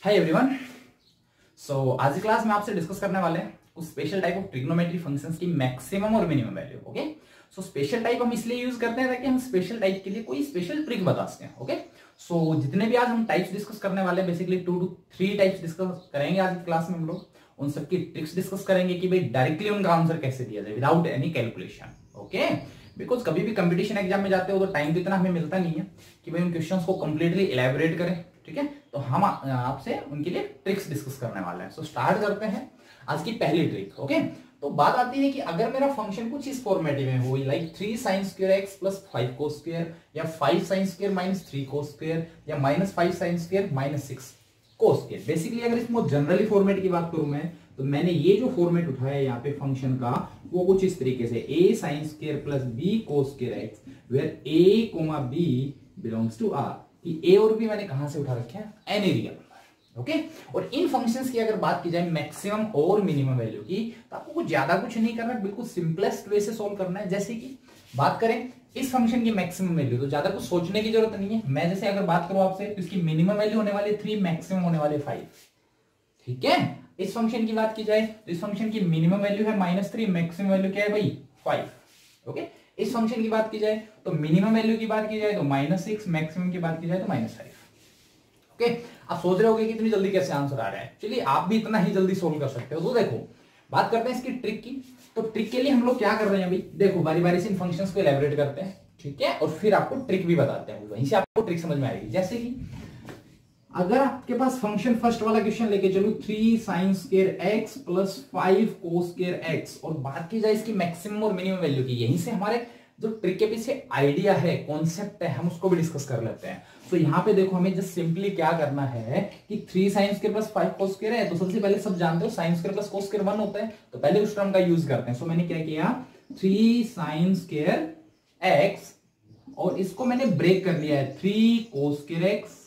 Hi everyone. आज की class में आपसे डिस्कस करने वाले हैं कुछ special type of trigonometry functions की मैक्सिमम और minimum value. Okay, so special type हम इसलिए यूज करते हैं ताकि हम स्पेशल टाइप के लिए कोई स्पेशल ट्रिक बता सकें। ओके, सो जितने भी आज हम टाइप्स डिस्कस करने वाले हैं, बेसिकली 2 to 3 टाइप्स डिस्कस करेंगे आज की क्लास में। हम लोग उन सबकी ट्रिक्स डिस्कस करेंगे कि भाई डायरेक्टली उनका आंसर कैसे दिया जाए without any calculation. Okay, because कभी भी कंपटीशन एग्जाम में जाते हो तो टाइम तो इतना हमें मिलता नहीं है कि भाई उन क्वेश्चंस को कंप्लीटली इलैबोरेट करें। ठीक है, तो हम आपसे उनके लिए ट्रिक्स डिस्कस करने वाले हैं। सो स्टार्ट करते हैं आज की पहली ट्रिक। ओके, तो बात आती है कि अगर मेरा फंक्शन कुछ इस फॉर्मेटिव में हो, like 3 sin square x plus 5 cos square, या 5 sin square minus 3 cos square, या minus 5 sin square minus 6 cos square। Basically अगर इसमें जनरली फॉर्मेट की बात करूं मैं, तो मैंने ये जो फॉर्मेट उठाया है यहाँ पे फंक्शन का, वो कुछ इस तरीके से a sin square plus b cos square x, where a, b belongs to r। कि a और b मैंने कहां से उठा रखे हैं? Any real number. ओके, और इन फंक्शंस की अगर बात की जाए मैक्सिमम और मिनिमम वैल्यू की, तो आपको कुछ ज्यादा कुछ नहीं करना है, बिल्कुल सिंपलेस्ट वे से सोल्व करना है। जैसे कि बात करें इस फंक्शन की मैक्सिमम वैल्यू, तो ज्यादा कुछ सोचने की जरूरत नहीं है। मैं जैसे अगर बात करूं आपसे, तो इसकी मिनिमम वैल्यू होने वाली 3, मैक्सिमम होने वाले 5। ठीक है, इस फंक्शन की बात की जाए तो इस फंक्शन की मिनिमम वैल्यू है -3, मैक्सिमम वैल्यू क्या है भाई? 5। ओके, इस फंक्शन की बात की जाए तो मिनिमम वैल्यू की बात की जाए तो -6, मैक्सिमम की बात की जाए तो -5। ओके, आप सोच रहे होगे कि इतनी जल्दी कैसे आंसर आ रहा है। चलिए, आप भी इतना ही जल्दी सोल्व कर सकते हो। तो देखो, बात करते हैं इसकी ट्रिक की। तो ट्रिक के लिए हम लोग क्या कर रहे हैं भाई, देखो बारी बारी से इन फंक्शंस को एलैबोरेट करते हैं। ठीक है, और फिर आपको ट्रिक भी बताते हैं, वहीं से आपको ट्रिक समझ में आएगी। जैसे कि अगर आपके पास फंक्शन फर्स्ट वाला क्वेश्चन लेके चलो 3 sin square x plus 5 cos square x, और बात की जाए इसकी मैक्सिमम और मिनिमम वैल्यू की, यहीं से हमारे जो ट्रिक के पीछे आइडिया है, कॉन्सेप्ट है, हम उसको भी डिस्कस कर लेते हैं। तो यहाँ पे देखो, हमें जस्ट सिंपली क्या करना है कि 3 sin square plus 5 cos square है, तो सबसे पहले सब जानते हो sin square plus cos square 1 होता है, तो पहले उस टर्म का यूज करते हैं। सो मैंने क्या किया, 3 sin square x, और इसको मैंने ब्रेक कर लिया है 3 cos square x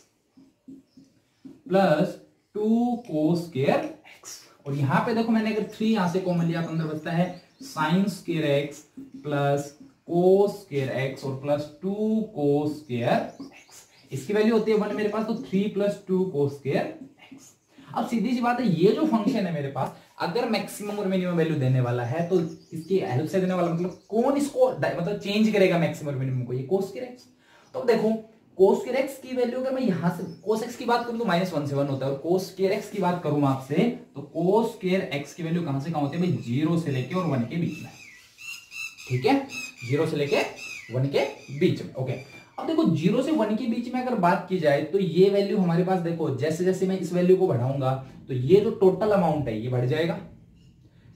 plus 2 cos square x, और यहां पे देखो मैंने अगर 3 यहां से कॉमन लिया तो अंदर बचता है sin square x plus cos square x और प्लस 2 cos square x। इसकी वैल्यू होती है 1 मेरे पास, तो 3 प्लस 2 cos square x। अब सीधी सी बात है, ये जो फंक्शन है मेरे पास, अगर मैक्सिमम और मिनिमम वैल्यू देने वाला है तो इसकी हेल्प से देने वाला, मतलब कौन इसको मतलब चेंज करेगा मैक्सिमम और मिनिमम को? ये cos square x। तो देखो cos square x की वैल्यू अगर मैं यहां से cos x की बात करूं तो -1 से 1 होता है, और cos square x की बात करूं आपसे तो cos square x की वैल्यू कहां से कहां होती है भाई? 0 से लेके और 1 के बीच में। ठीक है, 0 से लेके 1 के बीच में। ओके, अब देखो 0 से 1 के बीच में अगर बात की जाए तो ये वैल्यू हमारे पास, देखो जैसे जैसे मैं इस वैल्यू को बढ़ाऊंगा तो ये जो टोटल अमाउंट है ये बढ़ जाएगा।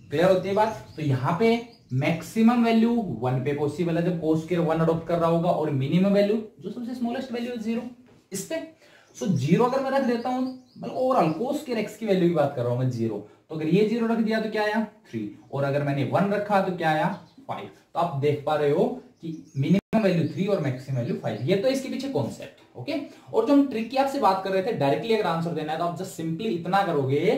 क्लियर होती है बात? तो यहां पे मैक्सिमम वैल्यू 1 पे पॉसिबल है जब cos square 1 अडॉप्ट कर रहा होगा, और मिनिमम वैल्यू जो सबसे स्मॉलेस्ट वैल्यू है 0 इस पे। सो 0 अगर मैं रख देता हूं, मतलब ओवरऑल cos square x की वैल्यू की बात कर रहा हूं मैं 0, तो अगर ये 0 रख दिया तो क्या आया 3, और अगर मैंने 1 रखा तो क्या आया 5। तो आप देख पा रहे हो कि मिनिमम वैल्यू 3 और मैक्सिमम वैल्यू 5। ये तो इसके पीछे कॉन्सेप्ट। ओके, और जो हम ट्रिक की आपसे बात कर रहे थे, डायरेक्टली अगर आंसर देना है तो आप जस्ट सिंपली इतना करोगे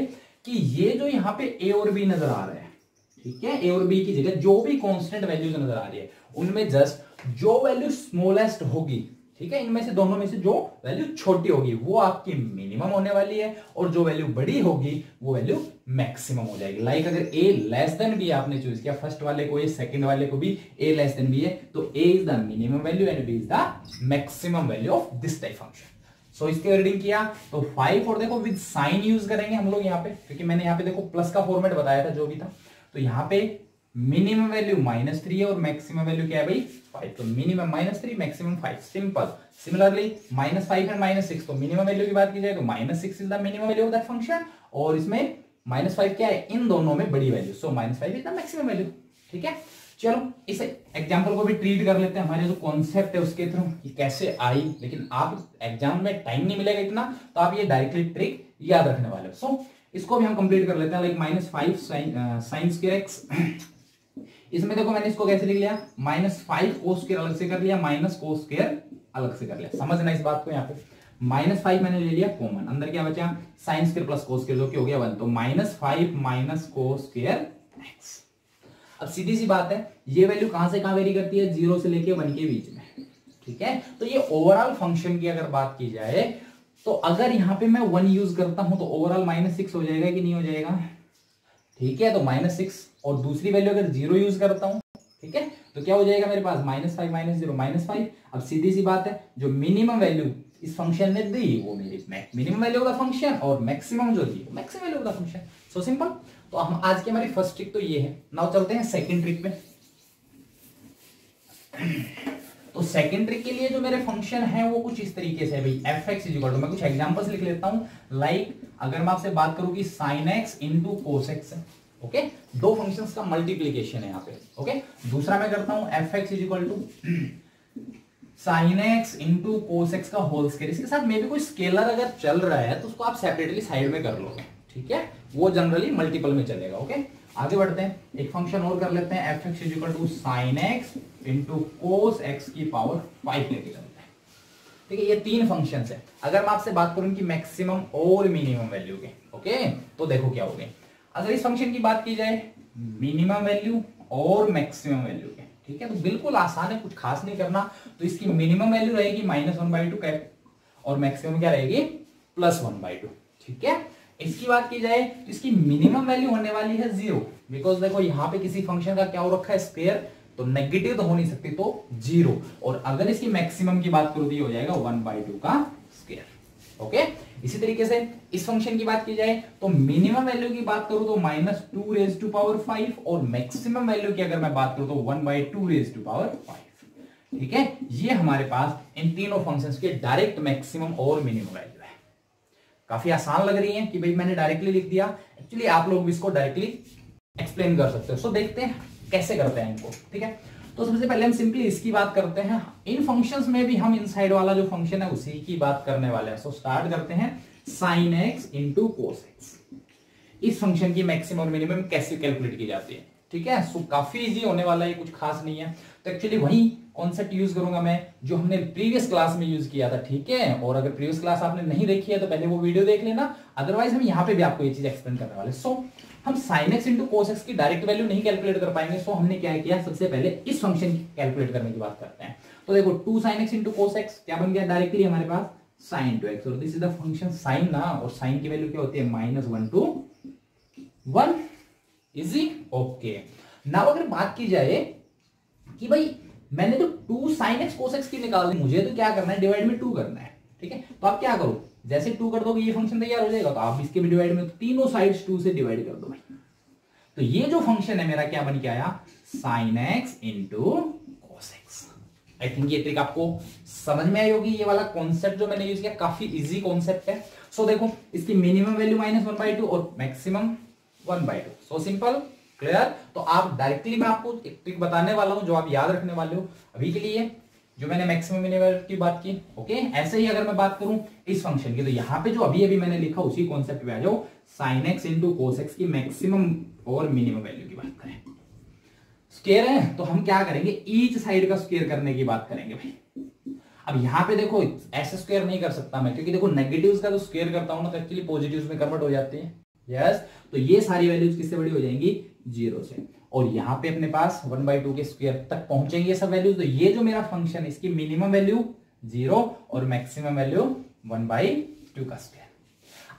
कि ये जो यहाँ पे a और b नजर आ रहे हैं, ठीक है, ए और बी की जगह जो भी कांस्टेंट वैल्यूज नजर आ रही है उनमें जस्ट जो वैल्यू स्मॉलेस्ट होगी, ठीक है, इनमें से दोनों में से जो वैल्यू छोटी होगी वो आपकी मिनिमम होने वाली है, और जो वैल्यू बड़ी होगी वो वैल्यू मैक्सिमम हो जाएगी। लाइक अगर ए लेस देन बी आपने चूज किया, फर्स्ट वाले को, ये सेकंड वाले को भी ए लेस देन बी है, तो A is the minimum value and B is the maximum value of this type function. So इसके रीडिंग किया तो 5, और देखो विद साइन यूज करेंगे हम लोग यहाँ पे, क्योंकि मैंने यहाँ पे देखो प्लस का फॉर्मेट बताया था जो भी था। तो यहां पे मिनिमम वैल्यू -3 है और मैक्सिमम वैल्यू क्या है भाई 5, तो minimum -3 maximum 5, simple. Similarly -5 and -6, तो मिनिमम वैल्यू की बात की जाए तो -6 is the minimum value of that function, और इसमें -5 क्या है, इन दोनों में बड़ी value, so -5 is the maximum value. ठीक है, चलो इस एग्जांपल को भी ट्रीट कर लेते हैं, हमारे जो कॉन्सेप्ट है उसके थ्रू ये कैसे आई। लेकिन आप एग्जाम में टाइम नहीं मिलेगा इतना, तो आप ये डायरेक्टली ट्रिक याद रखने वाले हो। सो इसको भी हम कंप्लीट कर लेते हैं, लाइक -5 sin square x। इसमें देखो मैंने इसको कैसे लिख लिया, -5 cos square अलग से कर लिया, माइनस cos square अलग से कर लिया। समझना इस बात को, यहाँ पे -5 मैंने ले लिया कॉमन, अंदर क्या बचा sin square plus cos square, जो कि हो गया 1, तो -5 माइनस cos square x। अब सीधी सी बात है, ये वैल्यू कहां से कहां वेरी करती है? 0 से लेके 1 के बीच में। ठीक है, तो ये ओवरऑल फंक्शन की अगर बात की जाए तो अगर यहां पे मैं 1 यूज करता हूं तो ओवरऑल -6 हो जाएगा कि नहीं हो जाएगा? ठीक है, तो -6 और दूसरी वैल्यू अगर 0 यूज करता हूं, ठीक है, तो क्या हो जाएगा मेरे पास? -5 -0 -5। अब सीधी सी बात है, जो मिनिमम वैल्यू इस फंक्शन ने दी वो मेरी मिनिमम वैल्यू का फंक्शन, और मैक्सिमम जो दी वो मैक्सिमम वैल्यू का फंक्शन। So simple. तो हम आज की हमारी फर्स्ट ट्रिक तो ये है। नाउ चलते हैं सेकंड ट्रिक पे। तो सेकंड ट्रिक के लिए जो मेरे फंक्शन है वो कुछ इस तरीके से है भाई, fx इक्वल टू, मैं कुछ एग्जांपल्स लिख लेता हूं। लाइक अगर मैं आपसे बात करूं कि sin x into cos x है, ओके, दो फंक्शंस का मल्टीप्लीकेशन है यहाँ पे, ओके। दूसरा मैं करता हूं fx equal to sin x into cos x का होल स्क्वायर। इसके साथ मे भी कोई स्केलर अगर चल रहा है तो उसको आप सेपरेटली साइड में कर लोगे, ठीक है, वो जनरली मल्टीपल में चलेगा, ओके। आगे बढ़ते हैं, एक फंक्शन और कर लेते हैं, fx equal to sin x into cos x की पावर 5 लेके चलते हैं, ठीक है। ये तीन फंक्शंस है। अगर मैं आपसे बात करूं कि मैक्सिमम और मिनिमम वैल्यू के, ओके, तो देखो क्या हो गए। अगर इस फंक्शन की बात की जाए मिनिमम वैल्यू और मैक्सिमम वैल्यू के, ठीक है, तो बिल्कुल आसान है, कुछ खास नहीं करना। तो इसकी मिनिमम वैल्यू रहेगी -1/2 कैप, और मैक्सिमम क्या रहेगी? +1/2, ठीक है। इसकी बात की जाए तो इसकी मिनिमम वैल्यू होने वाली है 0, बिकॉज देखो यहां पे किसी फंक्शन का क्या हो रखा है? स्क्वायर, तो नेगेटिव तो हो नहीं सकती, तो 0। और अगर इसकी मैक्सिमम की बात करो तो ये हो जाएगा 1/2 का स्क्वायर, ओके। इसी तरीके से इस फंक्शन की बात की जाए तो मिनिमम वैल्यू की बात करूं तो -2⁵, और मैक्सिमम वैल्यू की अगर मैं बात करूं तो 1/2⁵, ठीक है। ये हमारे पास इन तीनों फंक्शंस के डायरेक्ट मैक्सिमम और मिनिमम वैल्यू है। काफी आसान लग रही है कि भाई मैंने डायरेक्टली लिख दिया, एक्चुअली आप लोग भी इसको डायरेक्टली एक्सप्लेन कर सकते हो। सो देखते हैं कैसे करते हैं इनको, ठीक है। तो सबसे पहले हम सिंपली इसकी बात करते हैं। इन फंक्शंस में भी हम इनसाइड वाला जो फंक्शन है उसी की बात करने वाले हैं। सो स्टार्ट करते हैं sin x into cos x। इस फंक्शन की मैक्सिमम और मिनिमम कैसे कैलकुलेट की जाती है, ठीक है। सो काफी इजी होने वाला है, कुछ खास नहीं है। तो एक्चुअली वही कॉन्सेप्ट यूज करूंगा मैं जो हमने प्रीवियस क्लास में यूज किया था, ठीक है। और अगर प्रीवियस क्लास आपने नहीं देखी है तो पहले वो वीडियो देख लेना, अदरवाइज हम यहाँ पे भी आपको ये चीज एक्सप्लेन करने वाले। सो हम sin x into cos x की डायरेक्ट वैल्यू नहीं कैलकुलेट कर पाएंगे। सो हमने क्या किया, सबसे पहले इस फंक्शन की कैलकुलेट करने की बात करते हैं। तो देखो 2 sin x into cos x क्या बन गया डायरेक्टली हमारे पास? sin 2x, और this is the function sin ना, और sin की वैल्यू क्या होती है? -1 to 1। Easy, okay. नाउ अगर बात की जाए कि भाई मैंने तो 2 sin x cos x की निकाल दी, मुझे तो क्या करना है? डिवाइड में 2 करना है, ठीक है। तो आप क्या करो, जैसे 2 कर दोगे ये फंक्शन तैयार हो जाएगा, तो आप इसके भी डिवाइड में तीनों साइड्स 2 से डिवाइड कर दो भाई। तो ये जो फंक्शन है मेरा क्या बन के आया? sin x into cos x। I think ये ट्रिक आपको समझ में आई होगी। ये वाला कॉन्सेप्ट जो मैंने यूज किया काफी इजी कॉन्सेप्ट है। सो देखो इसकी मिनिमम वैल्यू -1/2 और मैक्सिमम 1/2। So simple, clear. तो आप डायरेक्टली मैं आपको एक ट्रिक बताने वाला हूं जो आप याद रखने वाले हो अभी के लिए, जो मैंने मैक्सिमम मिनिमम की बात की, ओके। ऐसे ही अगर मैं बात करूं इस फंक्शन की, तो यहां पे जो अभी अभी मैंने लिखा उसी कॉन्सेप्ट पे आ जाओ। sin x into cos x की मैक्सिमम और मिनिमम वैल्यू की बात करें, स्क्वायर है तो हम क्या करेंगे? ईच साइड का स्क्वायर करने की बात करेंगे भाई। अब यहां पे देखो ऐसे स्क्वायर नहीं कर सकता मैं, क्योंकि देखो नेगेटिव्स का तो स्क्वायर करता हूं ना तो एक्चुअली पॉजिटिव्स में कन्वर्ट हो जाते हैं, यस। तो ये सारी वैल्यूज किससे बड़ी हो जाएंगी? 0 से। और यहां पे अपने पास 1/2 के स्क्वायर तक पहुंचेंगे सब वैल्यूज। तो ये जो मेरा फंक्शन है इसकी मिनिमम वैल्यू 0 और मैक्सिमम वैल्यू 1/2 का स्क्वायर।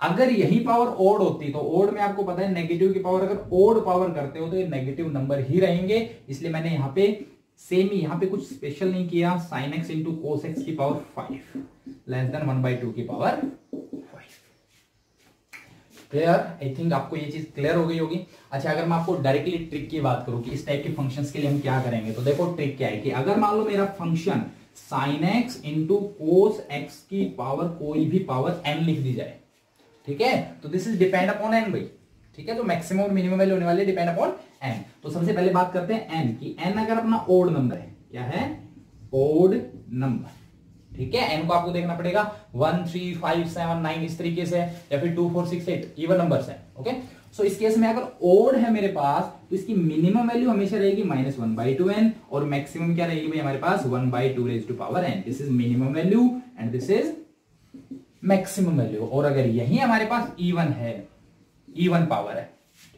अगर यही पावर ओड होती तो ओड में आपको पता है नेगेटिव की पावर अगर ओड पावर करते हो तो ये नेगेटिव नंबर ही रहेंगे, इसलिए मैंने यहां पे सेम ही यहां पे कुछ स्पेशल नहीं किया। sin x into cos x की पावर 5 लेस देन 1/2 की पावर 5। क्लियर? आई थिंक आपको ये चीज क्लियर हो गई होगी। अच्छा, अगर मैं आपको डायरेक्टली ट्रिक की बात करूं कि इस टाइप के फंक्शंस के लिए हम क्या करेंगे, तो देखो ट्रिक क्या है कि अगर मान लो मेरा function sin x into cos x की पावर कोई भी पावर n लिख दी जाए, ठीक है, तो this is depend upon n भाई, ठीक है। तो मैक्सिमम और मिनिमम वैल्यू होने वाली है डिपेंड अपॉन n। तो सबसे पहले बात करते हैं n की। n अगर अपना ओड नंबर है, क्या है? ओड नंबर, ठीक है। n को आपको देखना पड़ेगा 1 3 5 7 9 इस तरीके से, या फिर 2 4 6 8 इवन नंबर्स है, ओके। सो इस केस में अगर ओड है मेरे पास तो इसकी मिनिमम वैल्यू हमेशा रहेगी -1/2n, और मैक्सिमम क्या रहेगी भाई हमारे पास? 1/2n। This is minimum value and this is maximum value. और अगर यही हमारे पास इवन है, इवन पावर है,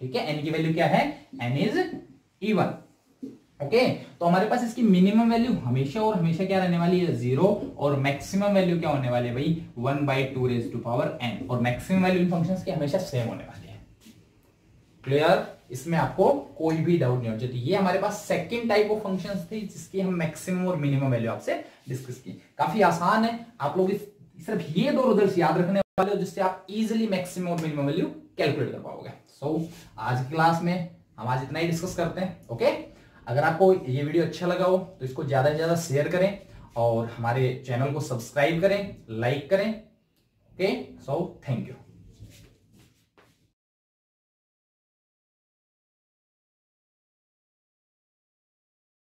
ठीक है, n की वैल्यू क्या है? n इज इवन, ओके तो हमारे पास इसकी मिनिमम वैल्यू हमेशा और हमेशा क्या रहने वाली है 0 और मैक्सिमम वैल्यू क्या होने वाली है भाई 1/2n और मैक्सिमम वैल्यू इन फंक्शंस की हमेशा सेम होने वाली है। क्लियर? इसमें आपको कोई भी डाउट नहीं हो चाहिए। ये हमारे पास सेकंड टाइप ऑफ फंक्शंस थी जिसकी हम मैक्सिमम और मिनिमम वैल्यू आपसे डिस्कस की। काफी आसान है, आप लोग सिर्फ ये दो रिजल्ट्स याद रखने वाले हो जिससे आप इजीली मैक्सिमम और मिनिमम वैल्यू कैलकुलेट कर पाओगे। सो आज की क्लास में हम आज इतना ही डिस्कस करते हैं। ओके अगर आपको ये वीडियो अच्छा लगा हो तो इसको ज्यादा से ज्यादा शेयर करें और हमारे चैनल को सब्सक्राइब करें, लाइक करें। Okay so thank you.